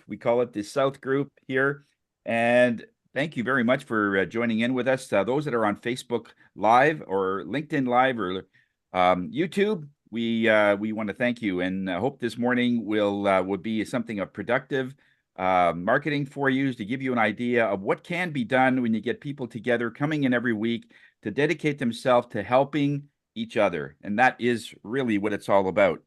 We call it the South Group here. And thank you very much for joining in with us. Those that are on Facebook Live or LinkedIn Live or YouTube, we want to thank you and hope this morning will be something of productive marketing for you to give you an idea of what can be done when you get people together coming in every week to dedicate themselves to helping each other. And that is really what it's all about.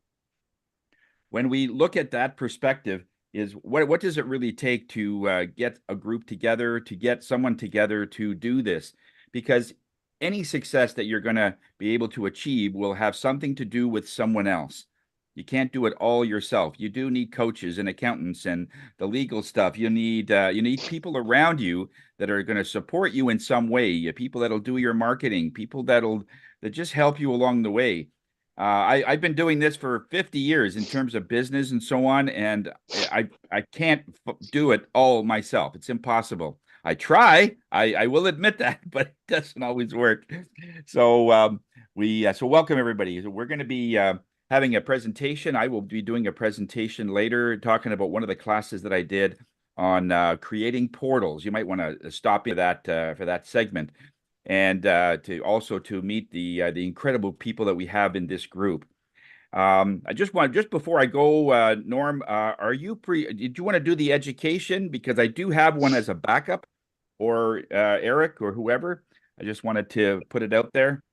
When we look at that perspective, is what does it really take to get a group together, to get someone together to do this? Because any success that you're going to be able to achieve will have something to do with someone else. You can't do it all yourself. You do need coaches and accountants and the legal stuff. You need people around you that are going to support you in some way. People that'll do your marketing. People that just help you along the way. I've been doing this for 50 years in terms of business and so on, and I can't do it all myself. It's impossible. I try. I will admit that, but it doesn't always work. So so welcome everybody. We're going to be having a presentation. I will be doing a presentation later talking about one of the classes that I did on creating portals. You might want to stop in that for that segment and to meet the incredible people that we have in this group. Just before I go, Norm, did you want to do the education? Because I do have one as a backup, or Eric or whoever. I just wanted to put it out there.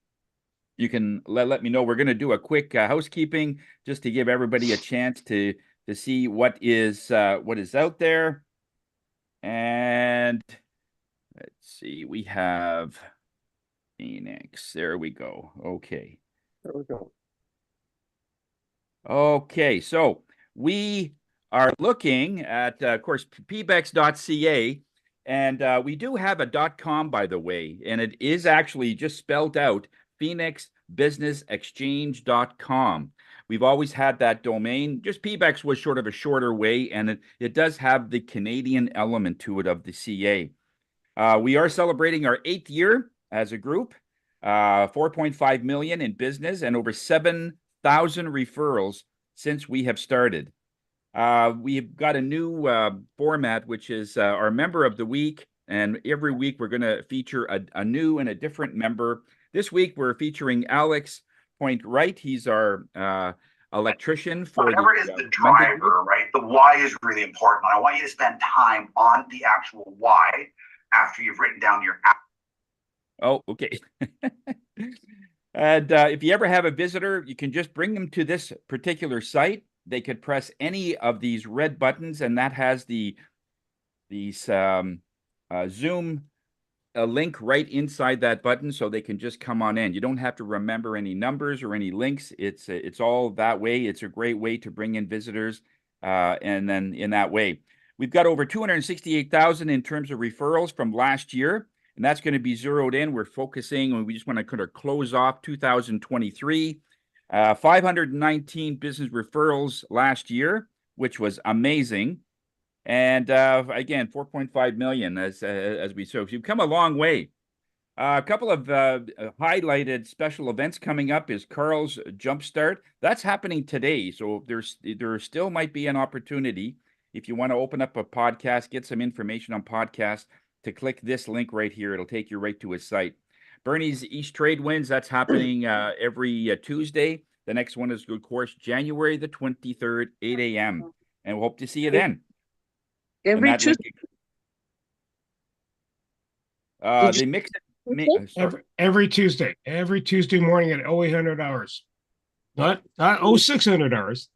You can let me know. We're going to do a quick housekeeping just to give everybody a chance to see what is out there. And let's see, we have Phoenix. There we go. Okay. There we go. Okay, so we are looking at, of course, pbex.ca, and we do have a .com, by the way, and it is actually just spelled out phoenixbusinessexchange.com. We've always had that domain. Just PBEX was sort of a shorter way, and it does have the Canadian element to it of the CA. We are celebrating our 8th year as a group, 4.5 million in business and over 7,000 referrals since we have started. We've got a new format, which is our member of the week. And every week we're going to feature a new and a different member. This week we're featuring Alex Point Wright. He's our electrician for whatever is the driver, right? The why is really important. I want you to spend time on the actual why after you've written down your app. Oh, okay. And if you ever have a visitor, you can just bring them to this particular site. They could press any of these red buttons, and that has these Zoom link right inside that button, so they can just come on in. You don't have to remember any numbers or any links. It's all that way. It's a great way to bring in visitors, and then in that way, we've got over 268,000 in terms of referrals from last year. And that's going to be zeroed in. We're focusing, and we just want to kind of close off 2023. 519 business referrals last year, which was amazing. And again, 4.5 million as we saw. So you've come a long way. A couple of highlighted special events coming up is Carl's Jumpstart. That's happening today. So there still might be an opportunity if you want to open up a podcast, get some information on podcasts, to click this link right here. It'll take you right to his site. Bernie's East Trade Wins, that's happening every Tuesday. The next one is, of course, January the 23rd, 8 a.m. And we hope to see you then. Every Tuesday. They mix it. Every Tuesday morning at 0800 hours. Not 0600 hours.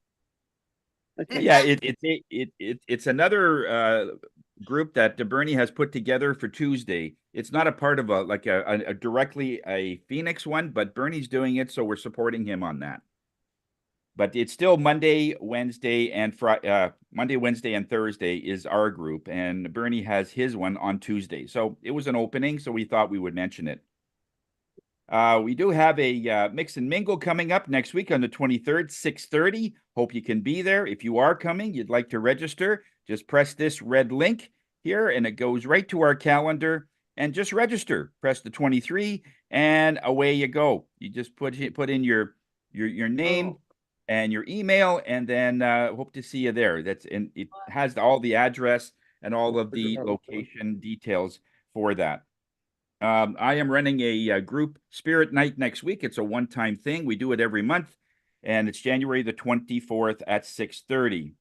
Okay. Yeah, it's another group that Bernie has put together for Tuesday. It's not a part of a directly a Phoenix one, but Bernie's doing it, so we're supporting him on that. But it's still Monday, Wednesday, and Thursday is our group, and Bernie has his one on Tuesday. So it was an opening, so we thought we would mention it. We do have a mix and mingle coming up next week on the 23rd, 6:30. Hope you can be there. If you are coming, you'd like to register, just press this red link here, and it goes right to our calendar. And just register. Press the 23, and away you go. You just put in your name, and your email, and then hope to see you there. That's and it has all the address and all of the location details for that. I am running a group spirit night next week. It's a one-time thing. We do it every month, and it's January the 24th at 6:30.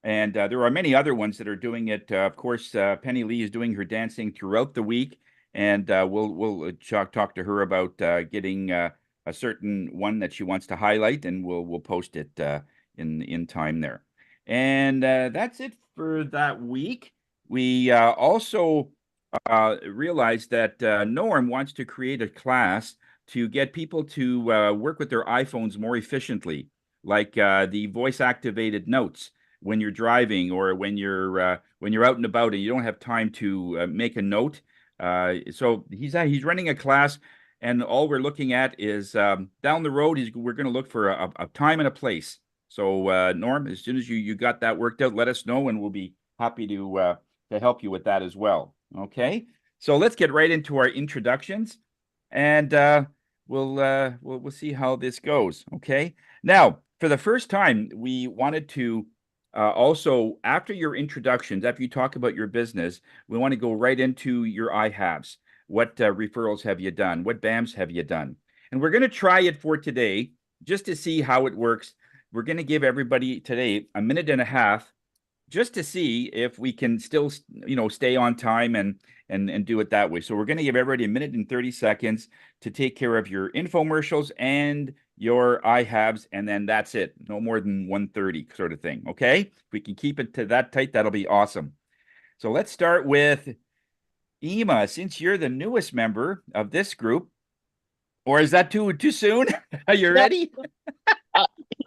And there are many other ones that are doing it. Of course, Penny Lee is doing her dancing throughout the week, and we'll talk to her about getting a certain one that she wants to highlight, and we'll post it in time there. And that's it for that week. We also realized that Norm wants to create a class to get people to work with their iPhones more efficiently, like the voice-activated notes when you're driving or when you're out and about and you don't have time to make a note. So he's running a class, and all we're looking at is down the road. We're going to look for a time and a place. So Norm, as soon as you got that worked out, let us know, and we'll be happy to help you with that as well. Okay, so let's get right into our introductions, and we'll see how this goes. Okay, now for the first time, we wanted to also, after your introductions, after you talk about your business, we want to go right into your I haves. What referrals have you done? What BAMs have you done? And we're going to try it for today just to see how it works. We're going to give everybody today a minute and a half just to see if we can still, stay on time and do it that way. So we're going to give everybody a minute and 30 seconds to take care of your infomercials and your I haves, and then that's it. No more than 1:30 sort of thing. Okay, if we can keep it to that tight, that'll be awesome. So let's start with Ema, since you're the newest member of this group, or is that too soon? Are you ready?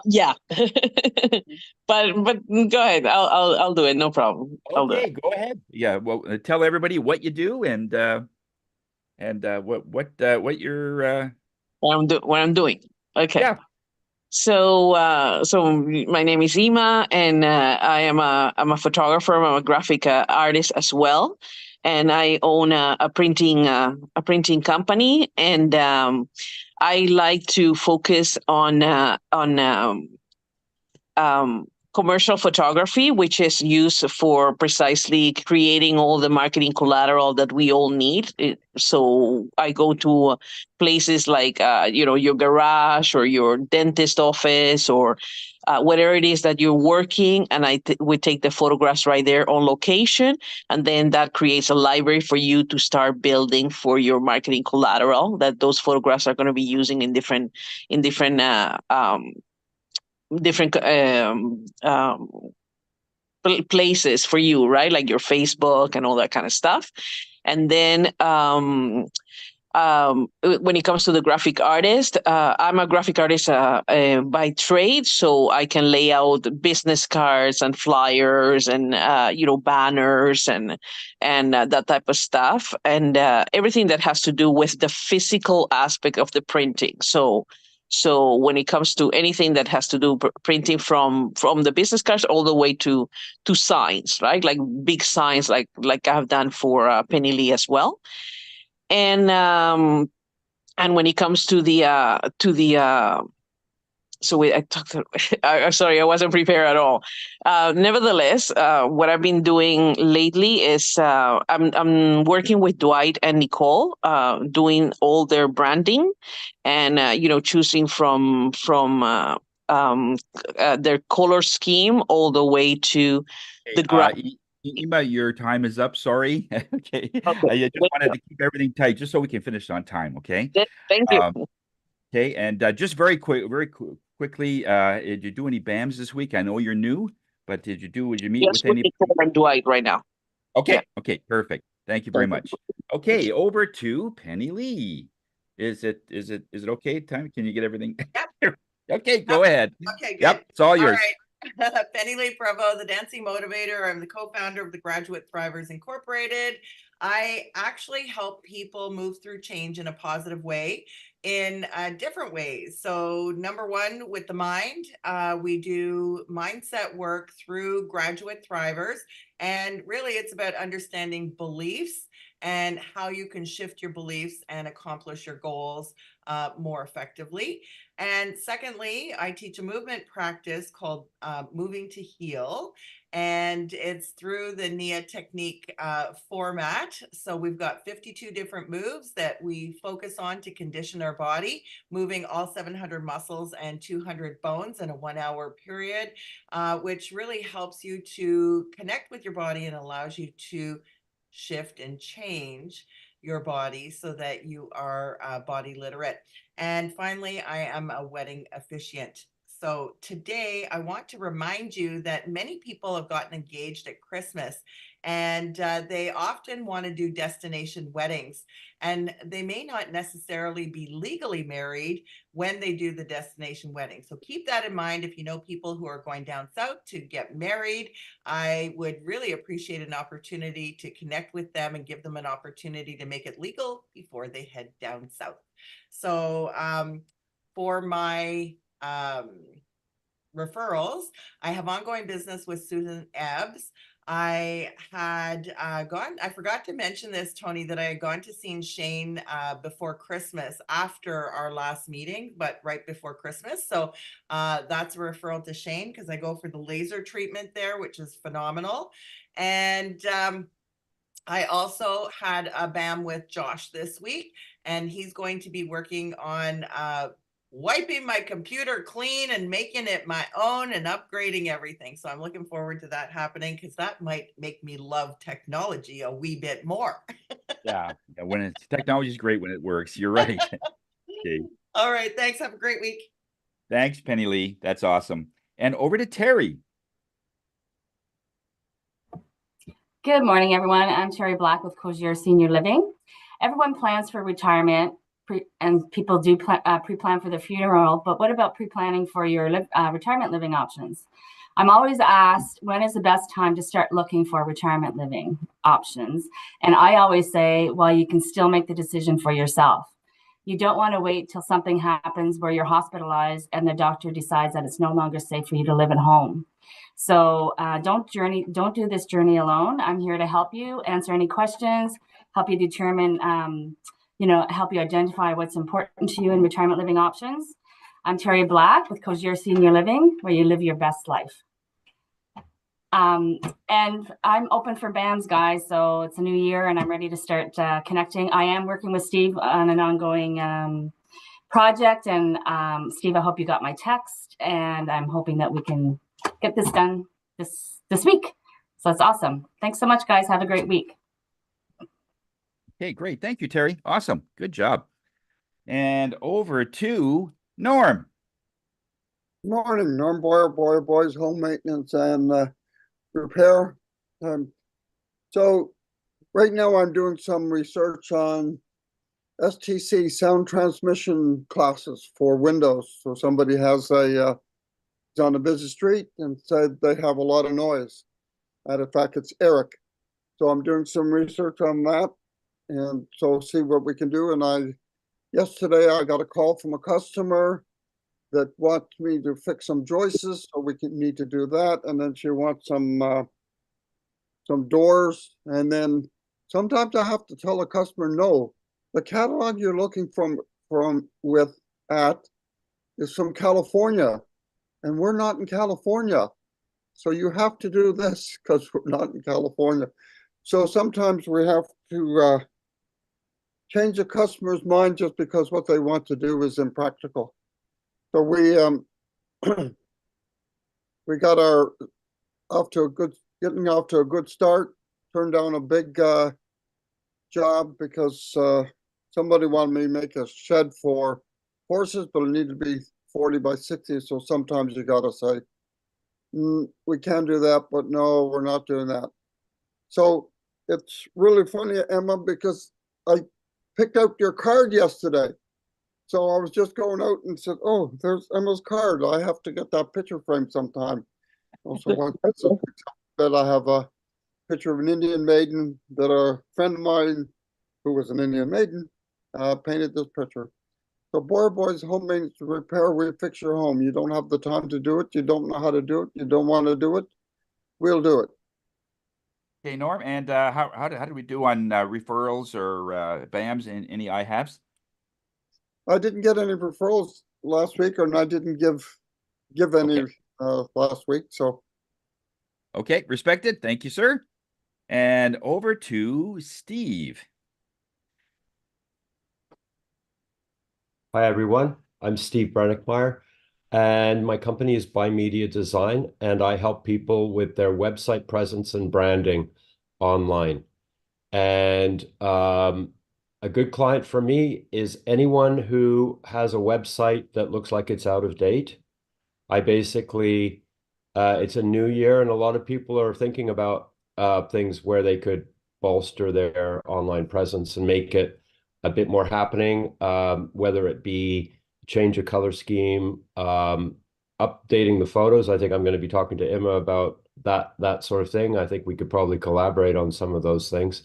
Yeah. but go ahead. I'll do it. No problem. Okay, go ahead. Yeah, well, tell everybody what you do and what you're what I'm doing. Okay. Yeah. So my name is Ema, and I'm a photographer. I'm a graphic artist as well, and I own a printing company, and I like to focus on commercial photography, which is used for precisely creating all the marketing collateral that we all need. So I go to places like, your garage or your dentist office or whatever it is that you're working, and we take the photographs right there on location, and then that creates a library for you to start building for your marketing collateral that those photographs are going to be using in different places for you, right? Like your Facebook and all that kind of stuff. And then when it comes to the graphic artist, I'm a graphic artist by trade, so I can lay out business cards and flyers and banners and that type of stuff, and everything that has to do with the physical aspect of the printing. So when it comes to anything that has to do printing from the business cards all the way to signs, right? Like big signs, like I've done for Penny Lee as well. And when it comes to I talked. I'm sorry, I wasn't prepared at all. Nevertheless, what I've been doing lately is I'm working with Dwight and Nicole, doing all their branding, and choosing from their color scheme all the way to the graphic. Ema, your time is up. Sorry. Okay. I just wanted to keep everything tight just so we can finish on time. Okay. Thank you. Okay. And just very quickly, did you do any BAMs this week? I know you're new, but would you meet with any? Nicole and Dwight right now. Okay. Yeah. Okay. Perfect. Thank you very much. Okay. Over to Penny Lee. Is it okay? Time? Can you get everything? Yep. Okay. Go ahead. Okay. Good. Yep. It's all yours. Right. Penny Lee Provo, the Dancing Motivator. I'm the co-founder of the Graduate Thrivers Incorporated. I actually help people move through change in a positive way in different ways. So number one, with the mind, we do mindset work through Graduate Thrivers. And really it's about understanding beliefs and how you can shift your beliefs and accomplish your goals more effectively. And secondly, I teach a movement practice called Moving to Heal. And it's through the NIA technique format. So we've got 52 different moves that we focus on to condition our body, moving all 700 muscles and 200 bones in a 1 hour period, which really helps you to connect with your body and allows you to shift and change your body so that you are body literate. And finally, I am a wedding officiant. So today I want to remind you that many people have gotten engaged at Christmas, and they often want to do destination weddings, and they may not necessarily be legally married when they do the destination wedding. So keep that in mind. If you know people who are going down south to get married, I would really appreciate an opportunity to connect with them and give them an opportunity to make it legal before they head down south. So for my referrals, I have ongoing business with Susan Ebbs. I had I forgot to mention this, Tony, that I had gone to see Shane before Christmas after our last meeting, but right before Christmas. So that's a referral to Shane because I go for the laser treatment there, which is phenomenal. And I also had a BAM with Josh this week, and he's going to be working on wiping my computer clean and making it my own and upgrading everything. So I'm looking forward to that happening because that might make me love technology a wee bit more. Yeah, when it's technology is great when it works. You're right. Okay. All right. Thanks. Have a great week. Thanks, Penny Lee. That's awesome. And over to Terry. Good morning, everyone. I'm Terry Black with Cozier Senior Living. Everyone plans for retirement, and people do pre-plan for their funeral, but what about pre-planning for your retirement living options? I'm always asked, when is the best time to start looking for retirement living options? And I always say, well, you can still make the decision for yourself. You don't want to wait till something happens where you're hospitalized and the doctor decides that it's no longer safe for you to live at home. So don't do this journey alone. I'm here to help you answer any questions, help you determine, help you identify what's important to you in retirement living options. I'm Terry Black with Cozier Senior Living, where you live your best life. And I'm open for bands, guys. So it's a new year and I'm ready to start connecting. I am working with Steve on an ongoing project. And Steve, I hope you got my text, and I'm hoping that we can get this done this week. So it's awesome. Thanks so much, guys. Have a great week. Okay, great. Thank you, Terry. Awesome. Good job. And over to Norm. Morning, Norm Boyer, Boys Home Maintenance and Repair. So right now I'm doing some research on STC sound transmission classes for Windows. So somebody has is on a busy street and said they have a lot of noise. And in fact, it's Eric. So I'm doing some research on that, and so see what we can do. And yesterday I got a call from a customer that wants me to fix some joists, so we need to do that. And then she wants some doors. And then sometimes I have to tell a customer, no, the catalog you're looking at is from California, and we're not in California. So you have to do this because we're not in California. So sometimes we have to change the customer's mind just because what they want to do is impractical. So we we got getting off to a good start. Turned down a big job because somebody wanted me to make a shed for horses, but it needed to be 40 by 60. So sometimes you gotta say, we can do that, but no, we're not doing that. So it's really funny, Emma, because I picked out your card yesterday. So I was just going out and said, oh, there's Emma's card. I have to get that picture frame sometime. Also, that I have picture of an Indian maiden that a friend of mine who was an Indian maiden painted this picture. So Boys Home Maintenance Repair, we fix your home. You don't have the time to do it. You don't know how to do it. You don't want to do it. We'll do it. Okay, Norm, and how did we do on referrals or BAMs and any IHABs? I didn't get any referrals last week, and I didn't give any last week. So okay, respected. Thank you, sir. And over to Steve. Hi, everyone. I'm Steve Brennickmeyer, and my company is By Media Design, and I help people with their website presence and branding online. And a good client for me is anyone who has a website that looks like it's out of date. I basically, it's a new year, and a lot of people are thinking about things where they could bolster their online presence and make it a bit more happening, whether it be change a color scheme, updating the photos. I think I'm going to be talking to Emma about that sort of thing. I think we could probably collaborate on some of those things.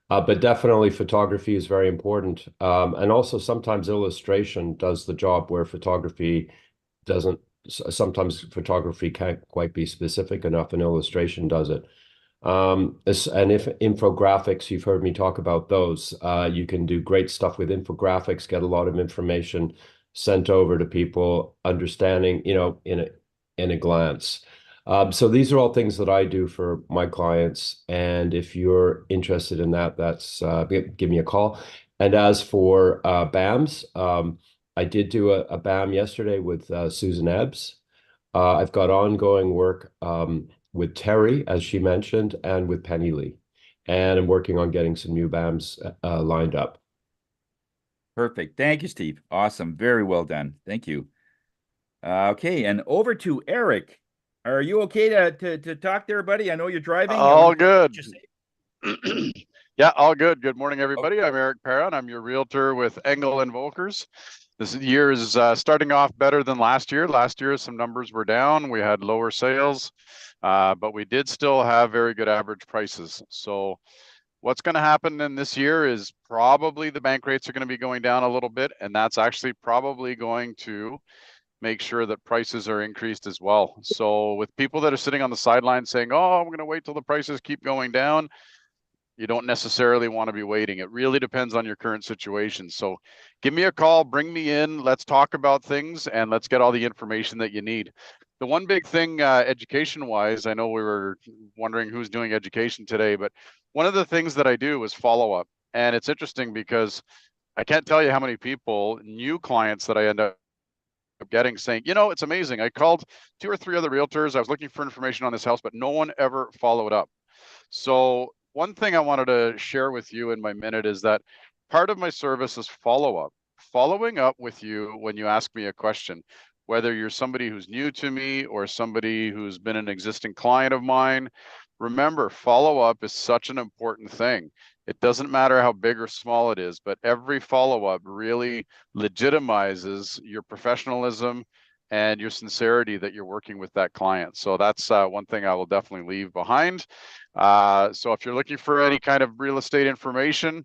But definitely photography is very important. And also sometimes illustration does the job where photography doesn't. Sometimes photography can't quite be specific enough, and illustration does it. And if infographics, you've heard me talk about those. You can do great stuff with infographics, get a lot of information sent over to people, understanding, in a glance. So these are all things that I do for my clients. And if you're interested in that, give me a call. And as for BAMs, I did do a BAM yesterday with Susan Ebbs. I've got ongoing work with Terry, as she mentioned, and with Penny Lee. And I'm working on getting some new BAMs lined up. Perfect. Thank you, Steve. Awesome. Very well done. Thank you. Okay, and over to Eric. Are you okay to talk there, buddy? I know you're driving. All good. Yeah, all good. Good morning, everybody. I'm Eric Perron. I'm your realtor with Engel and Volkers. This year is starting off better than last year. Last year, some numbers were down. We had lower sales, but we did still have very good average prices. So what's going to happen in this year is probably the bank rates are going to be going down a little bit, and that's actually probably going to make sure that prices are increased as well. So with people that are sitting on the sidelines saying, oh, I'm going to wait till the prices keep going down, you don't necessarily want to be waiting. It really depends on your current situation. So give me a call, bring me in, let's talk about things, and let's get all the information that you need. The one big thing education-wise, I know we were wondering who's doing education today, but one of the things that I do is follow-up. And it's interesting because I can't tell you how many people, new clients that I end up getting saying, it's amazing. I called 2 or 3 other realtors. I was looking for information on this house, but no one ever followed up. So one thing I wanted to share with you in my minute is that part of my service is follow-up. Following up with you when you ask me a question, whether you're somebody who's new to me or somebody who's been an existing client of mine. Remember, follow-up is such an important thing. It doesn't matter how big or small it is, but every follow-up really legitimizes your professionalism and your sincerity that you're working with that client. So that's one thing I will definitely leave behind. So if you're looking for any kind of real estate information,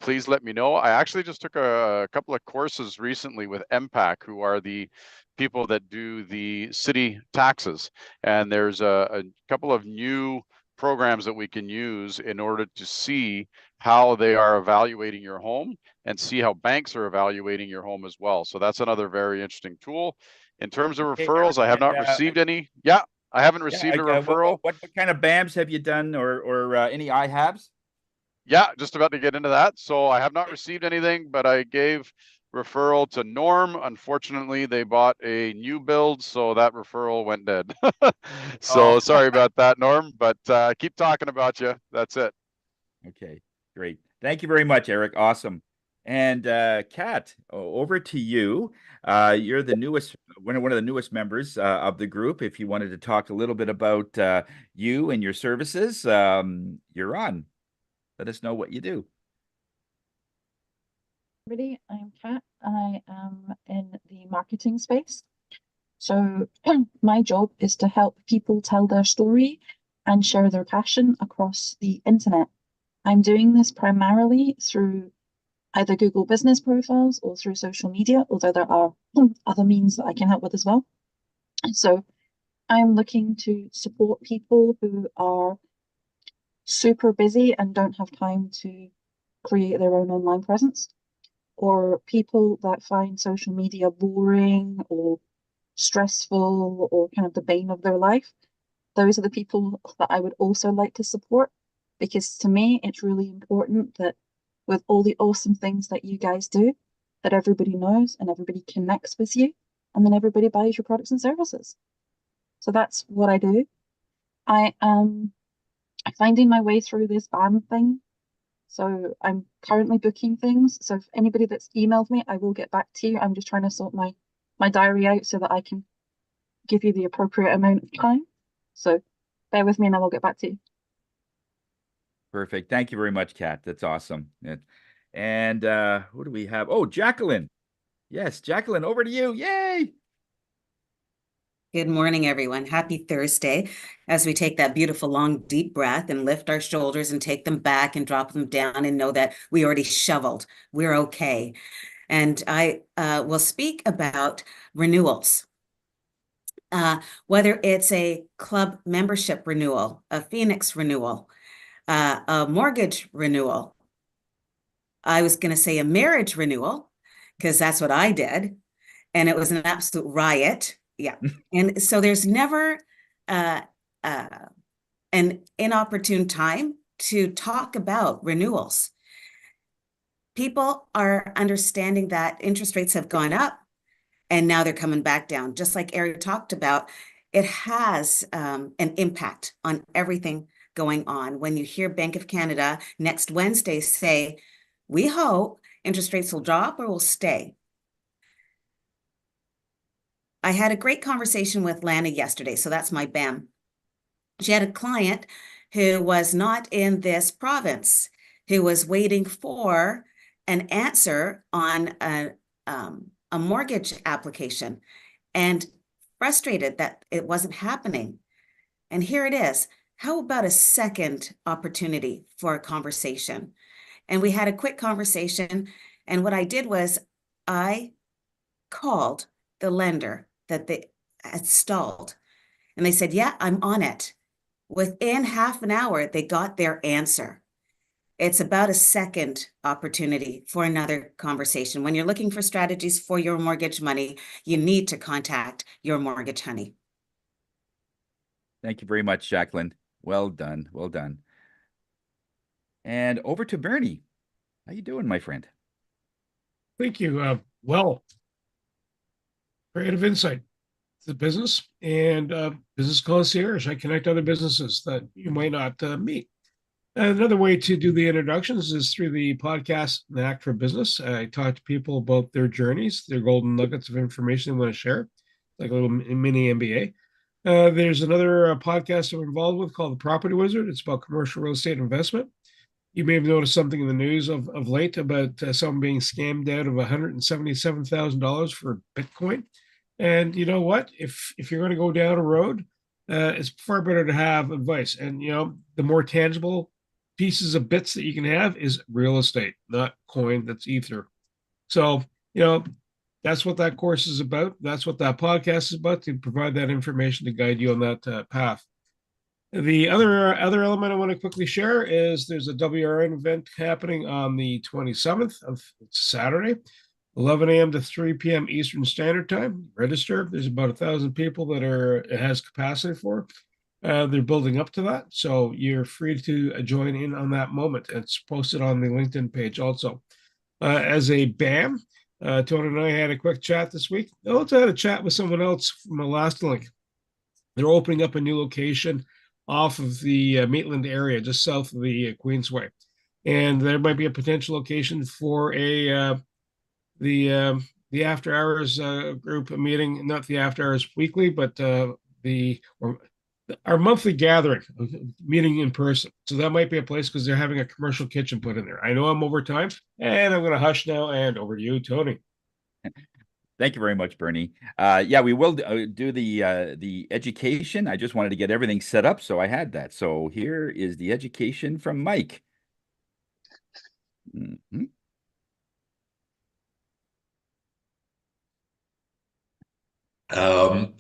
please let me know. I actually just took a couple of courses recently with MPAC, who are the people that do the city taxes. And there's a couple of new programs that we can use in order to see how they are evaluating your home and see how banks are evaluating your home as well. So that's another very interesting tool. In terms of referrals, I have not received any. Yeah, I haven't received a referral. What kind of BAMs have you done or any IHABs? Yeah, just about to get into that. So I have not received anything, but I gave referral to Norm. Unfortunately, they bought a new build, so that referral went dead. So sorry about that, Norm, but keep talking about you. That's it. Okay, great. Thank you very much, Eric. Awesome. And Kat, over to you. You're the newest, one of the newest members of the group. If you wanted to talk a little bit about you and your services, you're on. Let us know what you do. Everybody, I'm Kat. I am in the marketing space. So my job is to help people tell their story and share their passion across the internet. I'm doing this primarily through either Google business profiles or through social media, although there are other means that I can help with as well. So I'm looking to support people who are super busy and don't have time to create their own online presence, or people that find social media boring or stressful or kind of the bane of their life. Those are the people that I would also like to support, because to me, it's really important that with all the awesome things that you guys do, that everybody knows and everybody connects with you, and then everybody buys your products and services. So that's what I do. I am finding my way through this BAM thing. So I'm currently booking things. So if anybody that's emailed me, I will get back to you. I'm just trying to sort my diary out so that I can give you the appropriate amount of time. So bear with me and I will get back to you. Perfect. Thank you very much, Kat. That's awesome. And who do we have? Oh, Jacqueline. Yes, Jacqueline, over to you. Yay! Good morning, everyone. Happy Thursday. As we take that beautiful, long, deep breath and lift our shoulders and take them back and drop them down and know that we already shoveled. We're okay. And I will speak about renewals. Whether it's a club membership renewal, a Phoenix renewal, a mortgage renewal. I was going to say a marriage renewal, because that's what I did. And it was an absolute riot. Yeah. And so there's never an inopportune time to talk about renewals. People are understanding that interest rates have gone up and now they're coming back down. Just like Eric talked about, it has an impact on everything going on. When you hear Bank of Canada next Wednesday say, we hope interest rates will drop or will stay. I had a great conversation with Lana yesterday, so that's my BAM. She had a client who was not in this province, who was waiting for an answer on a mortgage application and frustrated that it wasn't happening. And here it is. How about a second opportunity for a conversation? And we had a quick conversation. And what I did was I called the lender that they had stalled. And they said, yeah, I'm on it. Within half an hour, they got their answer. It's about a second opportunity for another conversation. When you're looking for strategies for your mortgage money, you need to contact your mortgage honey. Thank you very much, Jacqueline. Well done. Well done. And over to Bernie. How you doing, my friend? Thank you. Well, creative insight to the business and business concierge. I connect other businesses that you might not meet. Another way to do the introductions is through the podcast, The Act for Business. I talk to people about their journeys, their golden nuggets of information they want to share, like a little mini MBA. There's another podcast I'm involved with called The Property Wizard. It's about commercial real estate investment. You may have noticed something in the news of late about someone being scammed out of $177,000 for Bitcoin. And you know what? If you're going to go down a road, it's far better to have advice. And, you know, the more tangible pieces of bits that you can have is real estate, not coin, that's ether. So, you know, that's what that course is about. That's what that podcast is about, to provide that information to guide you on that path. The other element I want to quickly share is there's a WRN event happening on the 27th of Saturday, 11 a.m. to 3 p.m. Eastern Standard Time. Register. There's about 1,000 people that it has capacity for. They're building up to that, so you're free to join in on that moment. It's posted on the LinkedIn page also. As a BAM, Tony and I had a quick chat this week. I also had a chat with someone else from Elastlink. They're opening up a new location off of the Maitland area, just south of the Queensway, and there might be a potential location for the after hours group meeting, not the after hours weekly, but our monthly gathering meeting in person. So that might be a place because they're having a commercial kitchen put in there. I know I'm over time, and I'm going to hush now, and over to you, Tony. Thank you very much, Bernie. Yeah, we will do the education. I just wanted to get everything set up, so I had that. So here is the education from Mike. Mhm.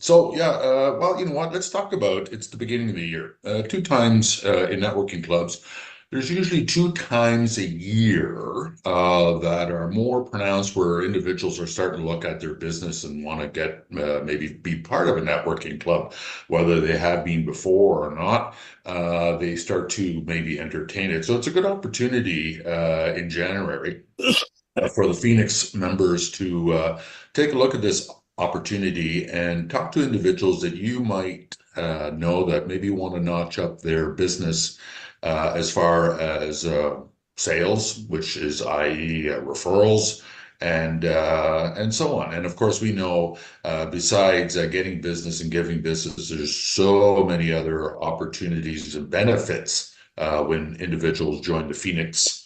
So yeah, well, you know what? Let's talk about it's the beginning of the year. Two times in networking clubs, there's usually two times a year that are more pronounced where individuals are starting to look at their business and want to get maybe be part of a networking club, whether they have been before or not. They start to maybe entertain it. So it's a good opportunity in January for the Phoenix members to take a look at this opportunity and talk to individuals that you might know that maybe want to notch up their business as far as sales, which is i.e. Referrals and so on. And of course, we know besides getting business and giving business, there's so many other opportunities and benefits when individuals join the Phoenix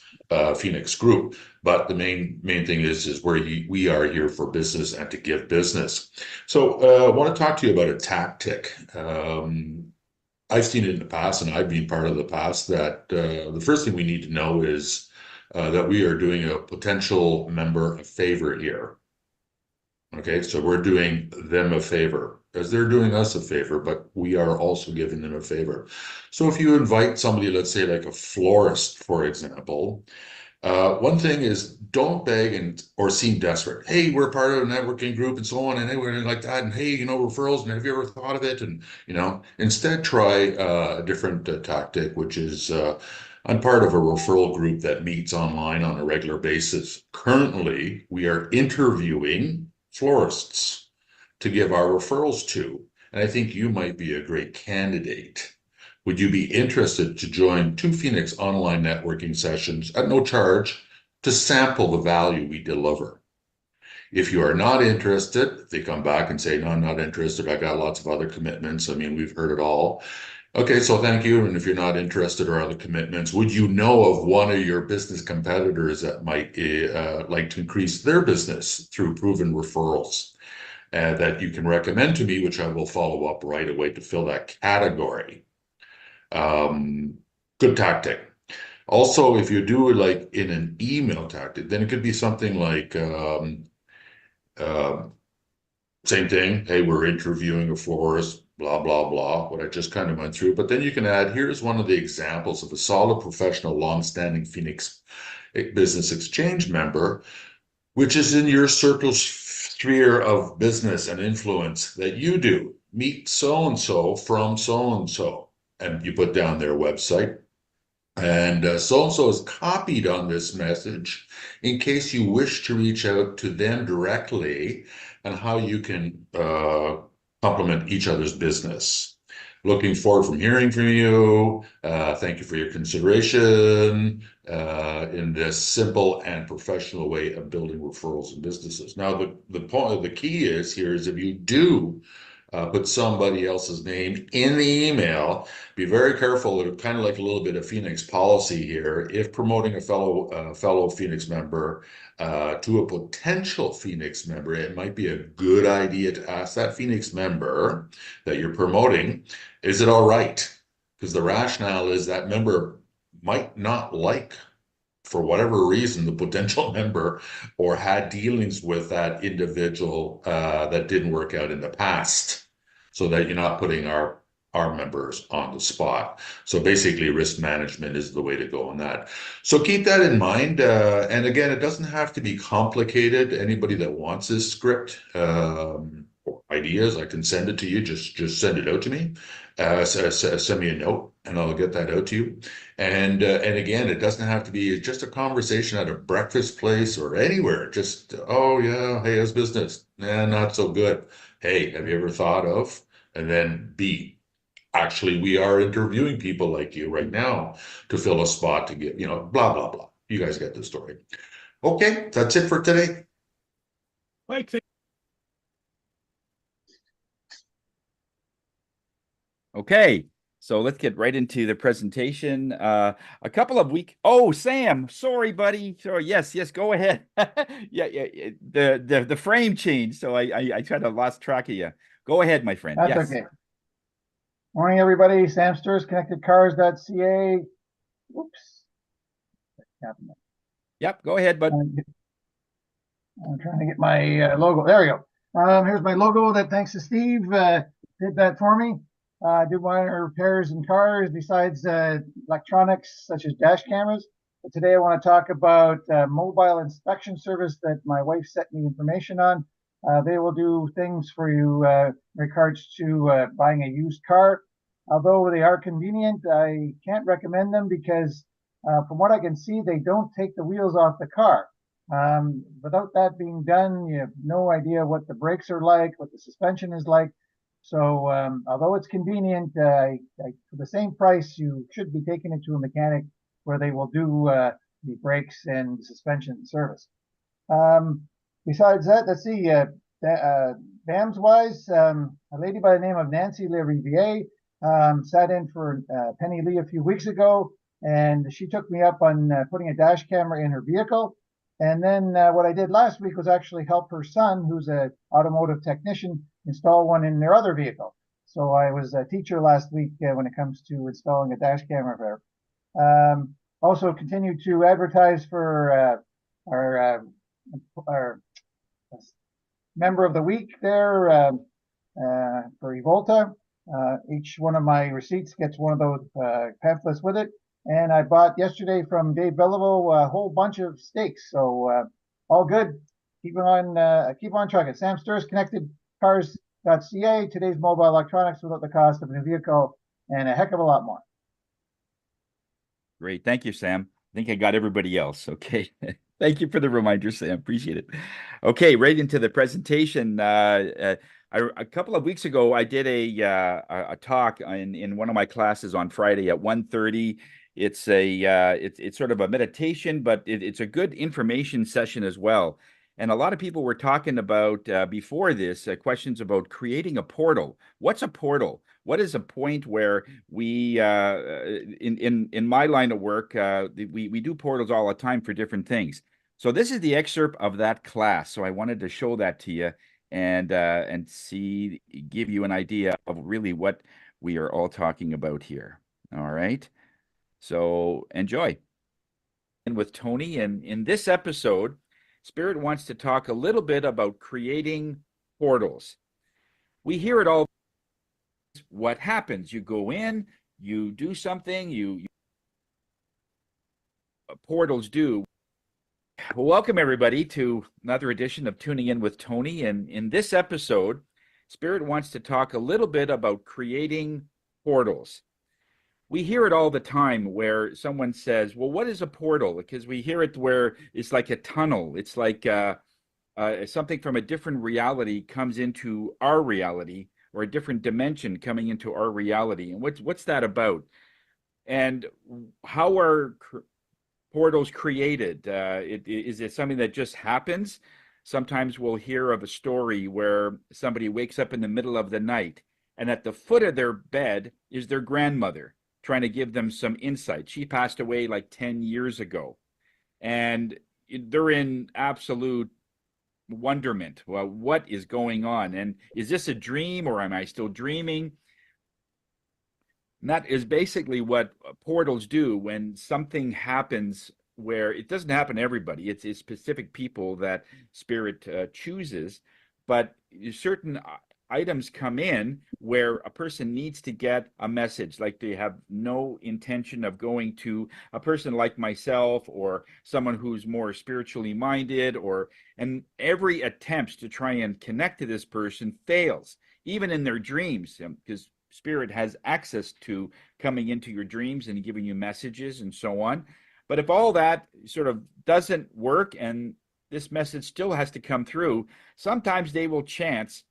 group. But the main thing is where we are here for business and to give business. So I want to talk to you about a tactic. I've seen it in the past, and I've been part of the past, that the first thing we need to know is that we are doing a potential member a favor here. Okay, so we're doing them a favor because they're doing us a favor, but we are also giving them a favor. So if you invite somebody, let's say like a florist, for example, one thing is don't beg or seem desperate. Hey, we're part of a networking group and so on, and everything like that. And hey, you know, referrals, and have you ever thought of it? And you know, instead try a different tactic, which is I'm part of a referral group that meets online on a regular basis. Currently, we are interviewing florists to give our referrals to, and I think you might be a great candidate. Would you be interested to join 2 Phoenix online networking sessions at no charge to sample the value we deliver? If you are not interested, they come back and say, no, I'm not interested. I got lots of other commitments. I mean, we've heard it all. Okay, so thank you. And if you're not interested or other commitments, would you know of one of your business competitors that might like to increase their business through proven referrals that you can recommend to me, which I will follow up right away to fill that category? Good tactic. Also, if you do it like in an email tactic, then it could be something like same thing. Hey, we're interviewing a florist, blah, blah, blah, what I just kind of went through. But then you can add, here's one of the examples of a solid professional, long-standing Phoenix Business Exchange member, which is in your circle sphere of business and influence that you do. Meet so-and-so from so-and-so. And you put down their website. And so-and-so is copied on this message in case you wish to reach out to them directly and how you can complement each other's business. Looking forward from hearing from you. Thank you for your consideration in this simple and professional way of building referrals and businesses. Now, the key is if you do put somebody else's name in the email, be very careful. It's kind of like a little bit of Phoenix policy here. If promoting a fellow Phoenix member to a potential Phoenix member, it might be a good idea to ask that Phoenix member that you're promoting, is it all right? Because the rationale is that member might not like, for whatever reason, the potential member or had dealings with that individual that didn't work out in the past, so that you're not putting our members on the spot. So basically, risk management is the way to go on that. So keep that in mind. And again, it doesn't have to be complicated. Anybody that wants this script or ideas, I can send it to you. Just send it out to me. Send me a note, and I'll get that out to you. And again, it doesn't have to be just a conversation at a breakfast place or anywhere. Just, oh yeah, hey, how's business? Nah, not so good. Hey, have you ever thought of? And then B, actually, we are interviewing people like you right now to fill a spot to get, blah, blah, blah. You guys get the story. Okay, that's it for today. Mike, Okay, So let's get right into the presentation. A couple of weeks. Oh, Sam, sorry, buddy. Sorry. Yes, go ahead. Yeah. The frame changed, so I kind of lost track of you. Go ahead, my friend. That's Yes. okay. Morning, everybody. Sam Sturz, ConnectedCars.ca. Oops. Yep. Go ahead, bud. I'm trying to get my logo. There we go. Here's my logo. That thanks to Steve did that for me. Did minor repairs in cars besides electronics such as dash cameras. But today I want to talk about mobile inspection service that my wife sent me information on. They will do things for you in regards to buying a used car. Although they are convenient, I can't recommend them because from what I can see, they don't take the wheels off the car. Without that being done, you have no idea what the brakes are like, what the suspension is like. So although it's convenient, for the same price, you should be taking it to a mechanic where they will do the brakes and the suspension service. Besides that, let's see, BAMS wise, a lady by the name of Nancy Lerivier sat in for Penny Lee a few weeks ago, and she took me up on putting a dash camera in her vehicle. And then what I did last week was actually help her son, who's an automotive technician, install one in their other vehicle. So I was a teacher last week when it comes to installing a dash camera for her. Also continue to advertise for our member of the week there for Evolta. Each one of my receipts gets one of those pamphlets with it. And I bought yesterday from Dave Belleville a whole bunch of steaks. So all good. Keep on trucking. Sam Sturz, ConnectedCars.ca. Today's mobile electronics without the cost of a new vehicle and a heck of a lot more. Great. Thank you, Sam. I think I got everybody else. Okay. Thank you for the reminder, Sam. Appreciate it. Okay, right into the presentation. A couple of weeks ago, I did a talk in one of my classes on Friday at 1:30. It's it's sort of a meditation, but it's a good information session as well. And a lot of people were talking about before this questions about creating a portal. What's a portal? What is a point where we in my line of work we do portals all the time for different things. So this is the excerpt of that class. So I wanted to show that to you and give you an idea of really what we are all talking about here. All right. So enjoy. And with Tony, and in this episode, Spirit wants to talk a little bit about creating portals. We hear it all. What happens? You go in, you do something, portals do. Well, welcome everybody to another edition of Tuning In with Tony. And in this episode, Spirit wants to talk a little bit about creating portals. We hear it all the time where someone says, well, what is a portal? Because we hear it where it's like a tunnel. It's like something from a different reality comes into our reality, or a different dimension coming into our reality. And what's that about? And how are portals created? Is it something that just happens? Sometimes we'll hear of a story where somebody wakes up in the middle of the night, and at the foot of their bed is their grandmother, trying to give them some insight. She passed away like 10 years ago. And they're in absolute wonderment. Well, what is going on? And is this a dream, or am I still dreaming? And that is basically what portals do when something happens where it doesn't happen to everybody. It's specific people that Spirit chooses, but certain items come in where a person needs to get a message, like they have no intention of going to a person like myself or someone who's more spiritually minded, and every attempt to try and connect to this person fails, even in their dreams, because Spirit has access to coming into your dreams and giving you messages and so on. But if all that sort of doesn't work and this message still has to come through, sometimes they will chance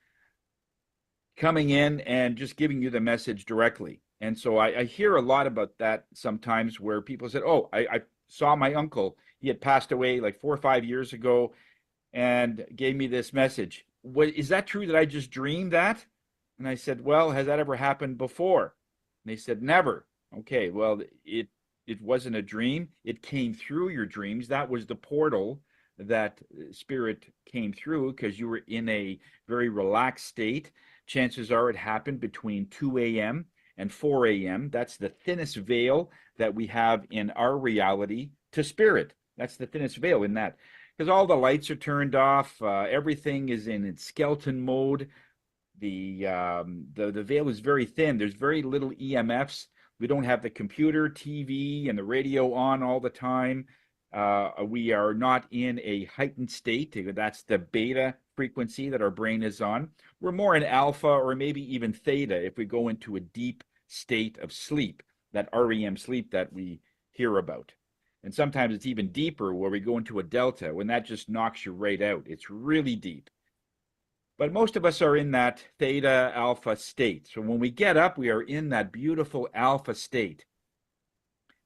coming in and just giving you the message directly. And so I hear a lot about that sometimes, where people said, oh, I saw my uncle. He had passed away like 4 or 5 years ago and gave me this message. Is that true that I just dreamed that? And I said, well, has that ever happened before? they said, never. Okay, well, it wasn't a dream. It came through your dreams. That was the portal that spirit came through because you were in a very relaxed state. Chances are it happened between 2 a.m. and 4 a.m. That's the thinnest veil that we have in our reality to spirit. That's the thinnest veil in that because all the lights are turned off. Everything is in its skeleton mode. The veil is very thin. There's very little EMFs. We don't have the computer, TV, and the radio on all the time. We are not in a heightened state. That's the beta frequency that our brain is on. We're more in alpha or maybe even theta if we go into a deep state of sleep, that REM sleep that we hear about. And sometimes it's even deeper where we go into a delta when that just knocks you right out. It's really deep. But most of us are in that theta alpha state. So when we get up, we are in that beautiful alpha state.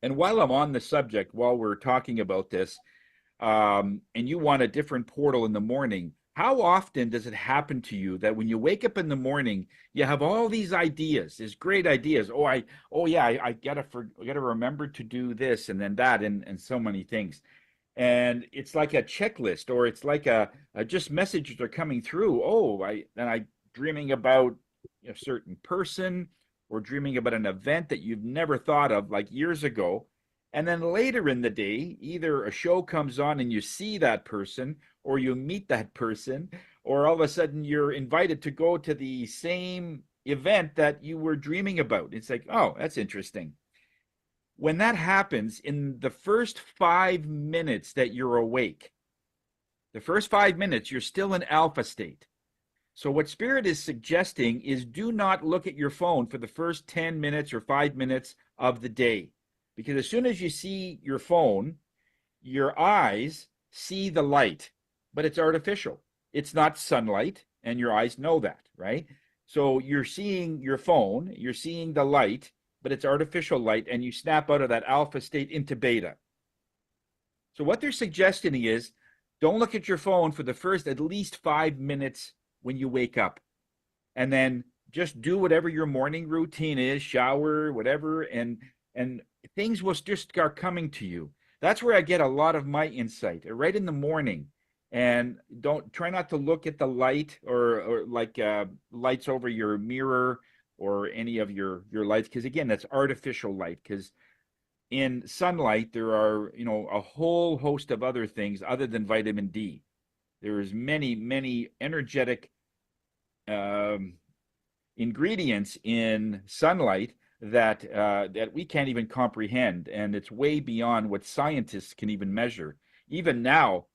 And while I'm on the subject, while we're talking about this, and you want a different portal in the morning, how often does it happen to you that when you wake up in the morning, you have all these ideas, these great ideas? I gotta remember to do this and then that and so many things. And it's like a checklist, or it's like a just messages are coming through. I dreaming about a certain person, or dreaming about an event that you've never thought of, like years ago. And then later in the day, either a show comes on and you see that person, or you meet that person, or all of a sudden you're invited to go to the same event that you were dreaming about. It's like, oh, that's interesting. When that happens, in the first 5 minutes that you're awake, the first 5 minutes, you're still in alpha state. So what Spirit is suggesting is do not look at your phone for the first 10 minutes or 5 minutes of the day. Because as soon as you see your phone, your eyes see the light, but it's artificial. It's not sunlight, and your eyes know that, right? So you're seeing your phone, you're seeing the light, but it's artificial light, and you snap out of that alpha state into beta. So what they're suggesting is don't look at your phone for the first at least 5 minutes when you wake up. And then just do whatever your morning routine is, shower, whatever, and things will just start coming to you. That's where I get a lot of my insight, right in the morning. And don't try not to look at the light or like lights over your mirror or any of your lights, because again, that's artificial light. Because in sunlight, there are a whole host of other things other than vitamin D. There's many energetic ingredients in sunlight that we can't even comprehend, and it's way beyond what scientists can even measure. Even now,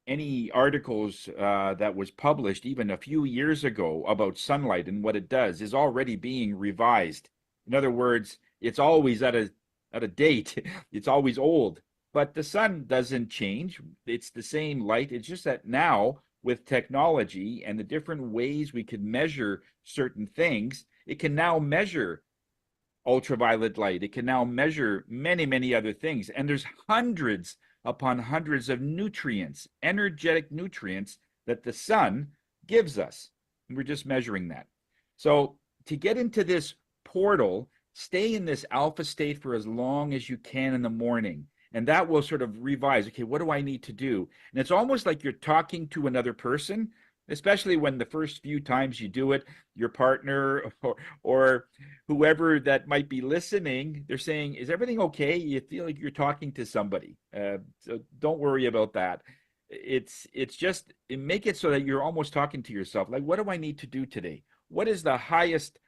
any articles that was published even a few years ago about sunlight and what it does is already being revised. In other words, it's always at a date. It's always old. But the sun doesn't change. It's the same light. It's just that now, with technology and the different ways we could measure certain things, it can now measure ultraviolet light. It can now measure many other things. And there's hundreds upon hundreds of nutrients, energetic nutrients that the sun gives us. And we're just measuring that. So to get into this portal, stay in this alpha state for as long as you can in the morning. And that will sort of revise, okay, what do I need to do? And it's almost like you're talking to another person, especially when the first few times you do it, your partner or whoever that might be listening, they're saying, is everything okay? You feel like you're talking to somebody. So don't worry about that. It's just make it so that you're almost talking to yourself. Like, what do I need to do today? What is the highest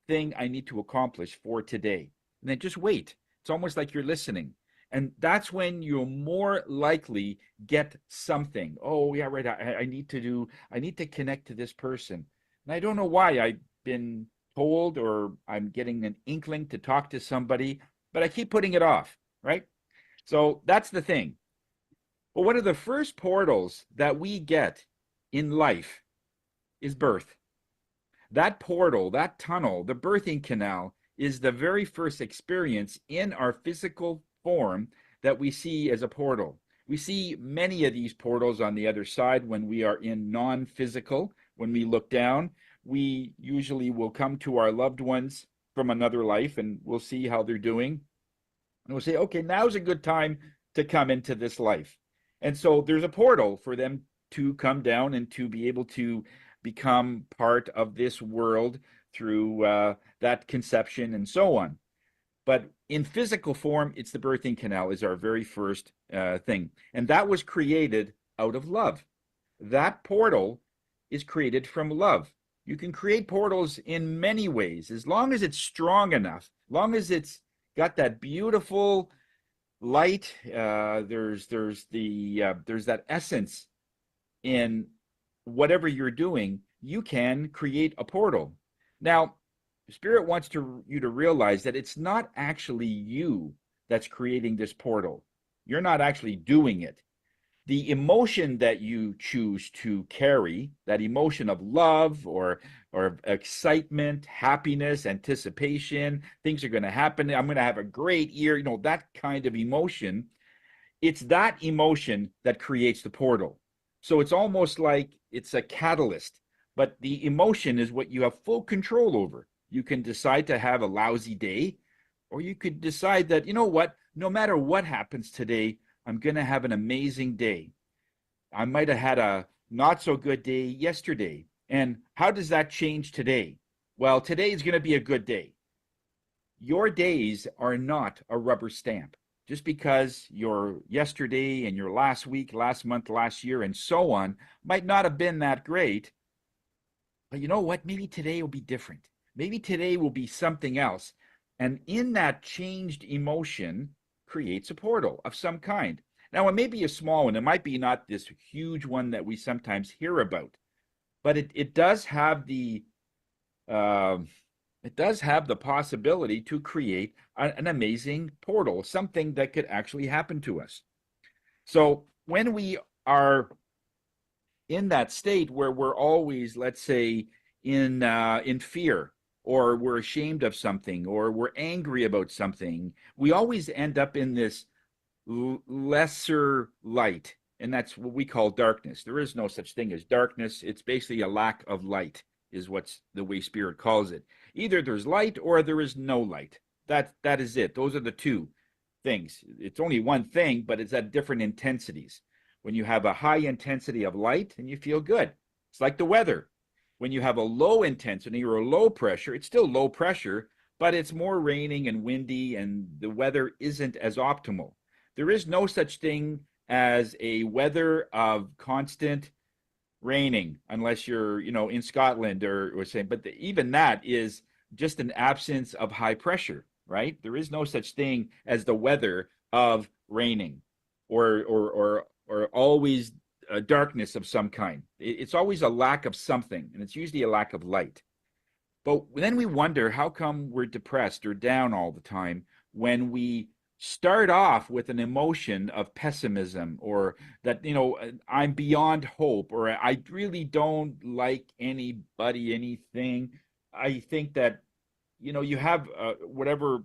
thing I need to accomplish for today? And then just wait. It's almost like you're listening. And that's when you'll more likely get something. Oh, yeah, right. I need to connect to this person. And I don't know why I've been told or I'm getting an inkling to talk to somebody, but I keep putting it off, right? So that's the thing. Well, one of the first portals that we get in life is birth. That portal, that tunnel, the birthing canal is the very first experience in our physical form that we see as a portal. We see many of these portals on the other side when we are in non-physical. When we look down, we usually will come to our loved ones from another life, and we'll see how they're doing. And we'll say, okay, now's a good time to come into this life. And so there's a portal for them to come down and to be able to become part of this world through that conception and so on. But in physical form, it's the birthing canal is our very first thing. And that was created out of love. That portal is created from love. You can create portals in many ways, as long as it's strong enough, long as it's got that beautiful light. There's that essence in whatever you're doing. You can create a portal. Now, Spirit wants you to realize that it's not actually you that's creating this portal. You're not actually doing it. The emotion that you choose to carry, that emotion of love or excitement, happiness, anticipation, things are going to happen, I'm going to have a great year, that kind of emotion, it's that emotion that creates the portal. So it's almost like it's a catalyst, but the emotion is what you have full control over. You can decide to have a lousy day, or you could decide that, no matter what happens today, I'm going to have an amazing day. I might have had a not so good day yesterday. And how does that change today? Well, today is going to be a good day. Your days are not a rubber stamp. Just because your yesterday and your last week, last month, last year, and so on might not have been that great, but you know what? Maybe today will be different. Maybe today will be something else. And in that changed emotion creates a portal of some kind. Now, it may be a small one. It might be not this huge one that we sometimes hear about, but it does have the possibility to create an amazing portal, something that could actually happen to us. So when we are in that state where we're always, let's say, in fear, or we're ashamed of something, or we're angry about something, we always end up in this lesser light, and that's what we call darkness. There is no such thing as darkness. It's basically a lack of light, is what's the way Spirit calls it. Either there's light or there is no light. That is it. Those are the two things. It's only one thing, but it's at different intensities. When you have a high intensity of light, and you feel good. It's like the weather. When you have a low intensity or a low pressure, it's still low pressure, but it's more raining and windy, and the weather isn't as optimal. There is no such thing as a weather of constant raining, unless you're, in Scotland or saying, but even that is just an absence of high pressure, right? There is no such thing as the weather of raining or always a darkness of some kind. It's always a lack of something, and it's usually a lack of light. But then we wonder, how come we're depressed or down all the time when we start off with an emotion of pessimism, or that, I'm beyond hope, or I really don't like anybody, anything. I think that, you have whatever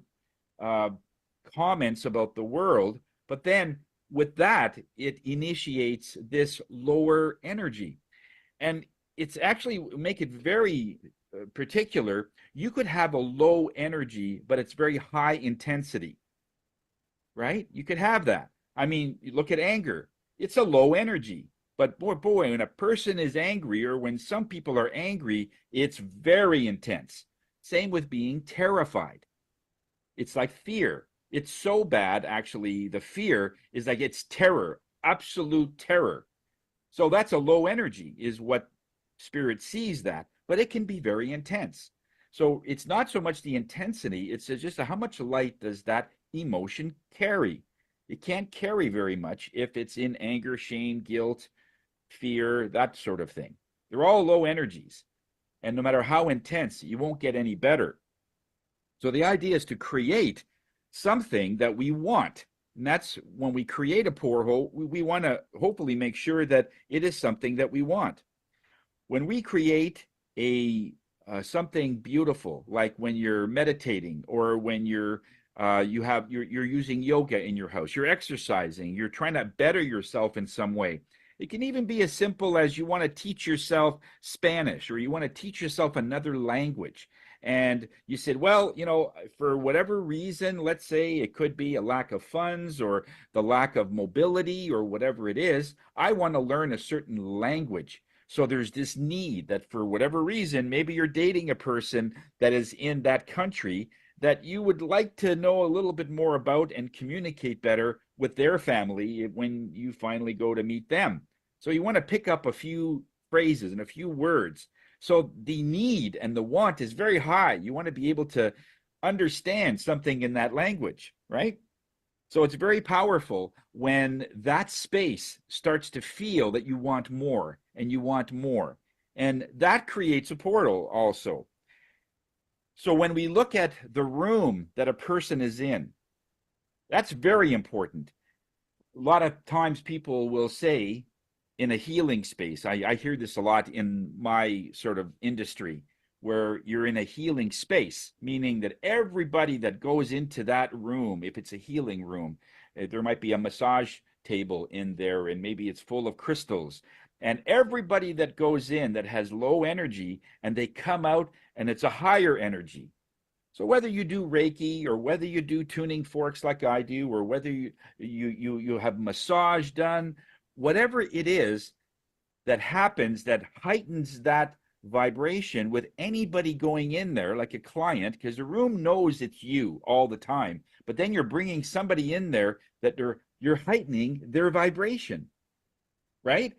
comments about the world, but then with that, it initiates this lower energy. And it's actually make it very particular. You could have a low energy, but it's very high intensity. Right? You could have that. I mean, you look at anger. It's a low energy. But boy, when a person is angry, or when some people are angry, it's very intense. Same with being terrified. It's like fear. It's so bad, actually, the fear is like it's terror, absolute terror. So that's a low energy, is what Spirit sees that, but it can be very intense. So it's not so much the intensity, it's just how much light does that emotion carry. It can't carry very much if it's in anger, shame, guilt, fear, that sort of thing. They're all low energies. And no matter how intense, you won't get any better. So the idea is to create something that we want. And that's when we create a porthole, we want to hopefully make sure that it is something that we want. When we create something beautiful, like when you're meditating, or when you're using yoga in your house, you're exercising, you're trying to better yourself in some way. It can even be as simple as you want to teach yourself Spanish, or you want to teach yourself another language. and you said, well, for whatever reason, let's say it could be a lack of funds or the lack of mobility or whatever it is, I want to learn a certain language. So there's this need that for whatever reason, maybe you're dating a person that is in that country that you would like to know a little bit more about and communicate better with their family when you finally go to meet them. So you want to pick up a few phrases and a few words. So the need and the want is very high. You want to be able to understand something in that language, right? So it's very powerful when that space starts to feel that you want more and you want more. And that creates a portal also. So when we look at the room that a person is in, that's very important. A lot of times people will say in a healing space, I hear this a lot in my sort of industry, where you're in a healing space, meaning that everybody that goes into that room, if it's a healing room, there might be a massage table in there and maybe it's full of crystals. And everybody that goes in that has low energy and they come out and it's a higher energy. So whether you do Reiki or whether you do tuning forks like I do, or whether you have massage done, whatever it is that happens that heightens that vibration with anybody going in there, like a client, because the room knows it's you all the time. But then you're bringing somebody in there that you're heightening their vibration, right?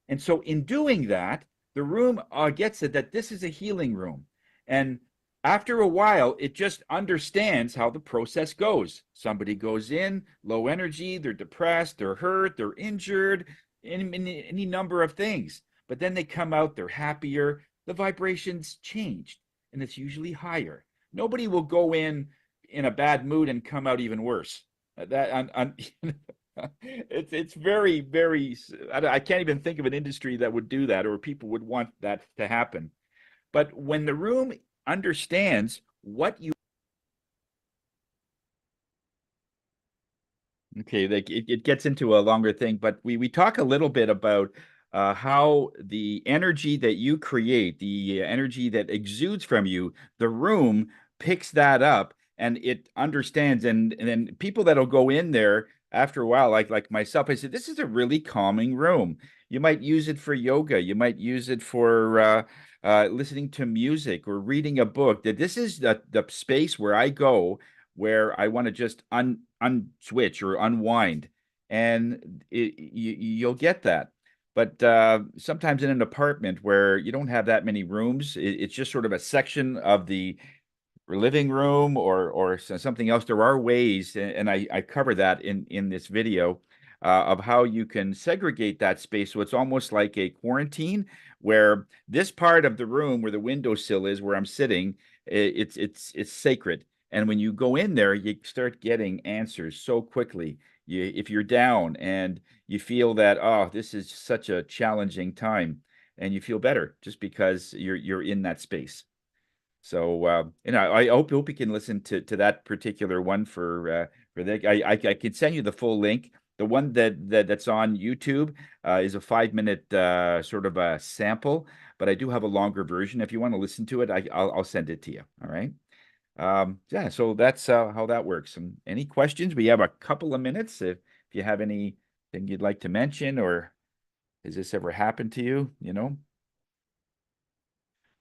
And so in doing that, the room gets it that this is a healing room. And after a while, it just understands how the process goes. Somebody goes in, low energy, they're depressed, they're hurt, they're injured, any number of things. But then they come out, they're happier, the vibrations changed, and it's usually higher. Nobody will go in a bad mood and come out even worse. It's very, very, I can't even think of an industry that would do that or people would want that to happen. But when the room understands what you okay, it gets into a longer thing, but we talk a little bit about how the energy that you create, the energy that exudes from you, the room picks that up and it understands. And then people that'll go in there after a while, like myself, I said, this is a really calming room. You might use it for yoga. You might use it for listening to music or reading a book. That this is the space where I go where I want to just unswitch or unwind, and you'll get that. But sometimes in an apartment where you don't have that many rooms, it's just sort of a section of the living room or something else. There are ways, and I cover that in this video of how you can segregate that space. So it's almost like a quarantine where this part of the room where the windowsill is, where I'm sitting, it's sacred. And when you go in there, you start getting answers so quickly. If you're down and you feel that, oh, this is such a challenging time, and you feel better just because you're in that space. So I hope you can listen to that particular one for that. I can send you the full link. The one that's on YouTube is a 5-minute sort of a sample, but I do have a longer version. If you want to listen to it, I'll send it to you. All right. Yeah, so that's how that works. Any questions? We have a couple of minutes. If you have anything you'd like to mention, or has this ever happened to you?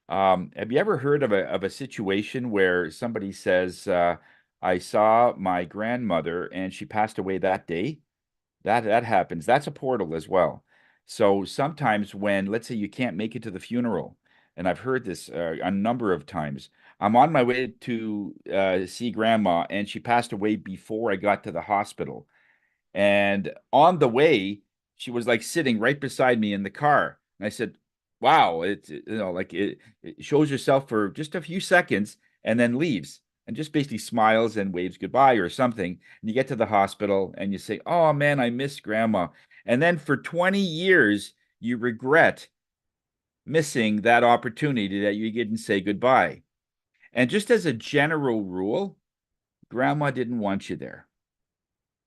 Have you ever heard of a situation where somebody says, I saw my grandmother and she passed away that day? That happens. That's a portal as well. So sometimes when, let's say you can't make it to the funeral, and I've heard this a number of times, I'm on my way to see grandma and she passed away before I got to the hospital. And on the way, she was like sitting right beside me in the car. And I said, wow, like it shows yourself for just a few seconds and then leaves and just basically smiles and waves goodbye or something. And you get to the hospital and you say, oh man, I miss grandma. And then for 20 years, you regret missing that opportunity that you didn't say goodbye. And just as a general rule, grandma didn't want you there.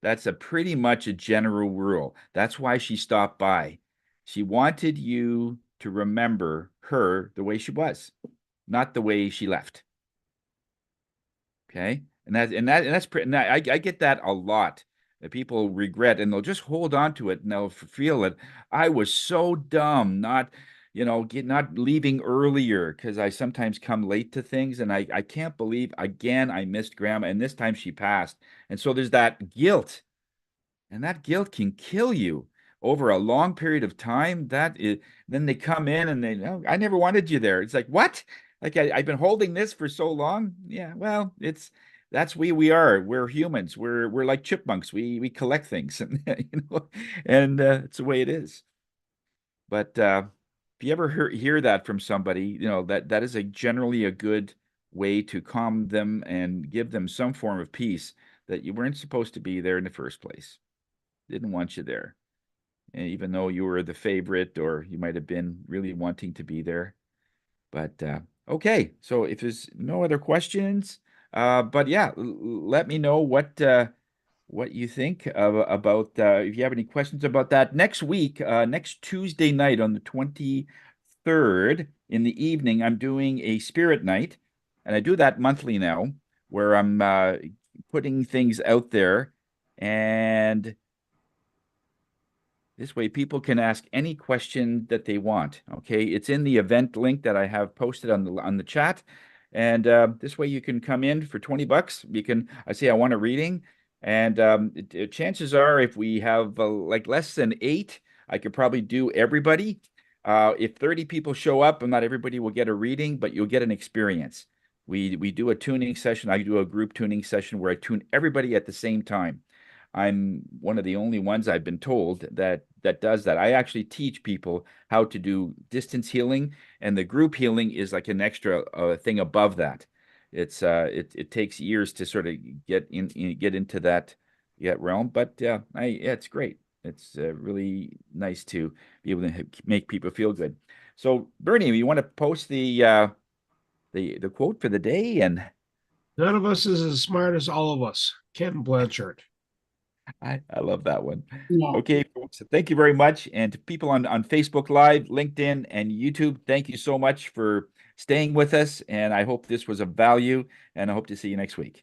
That's pretty much a general rule. That's why she stopped by. She wanted you to remember her the way she was, not the way she left. Okay. I get that a lot, that people regret and they'll just hold on to it and they'll feel it. I was so dumb not, not leaving earlier because I sometimes come late to things and I can't believe again I missed grandma and this time she passed. And so there's that guilt, and that guilt can kill you over a long period of time. Then they come in and they, oh, I never wanted you there. It's like, what? Like I've been holding this for so long. Yeah, well, that's we are. We're humans. We're like chipmunks. We collect things, and and it's the way it is. But if you ever hear that from somebody, that is generally a good way to calm them and give them some form of peace that you weren't supposed to be there in the first place. Didn't want you there. And even though you were the favorite or you might have been really wanting to be there. But okay, so if there's no other questions, but yeah, let me know what you think about if you have any questions about that. Next week, next Tuesday night on the 23rd in the evening, I'm doing a spirit night, and I do that monthly now, where I'm putting things out there, and this way people can ask any question that they want. Okay, it's in the event link that I have posted on the chat, and this way you can come in for $20. I say I want a reading, and chances are if we have like less than 8, I could probably do everybody. If 30 people show up, and not everybody will get a reading, but you'll get an experience. We do a tuning session. I do a group tuning session where I tune everybody at the same time. I'm one of the only ones I've been told that does that. I actually teach people how to do distance healing, and the group healing is like an extra thing above that. It takes years to sort of get into that realm, but yeah, it's great. It's really nice to be able to make people feel good. So, Bernie, you want to post the quote for the day? And None of us is as smart as all of us. Ken Blanchard. I love that one. Yeah. Okay, folks, thank you very much. And to people on Facebook Live, LinkedIn, and YouTube, thank you so much for staying with us. And I hope this was of value, and I hope to see you next week.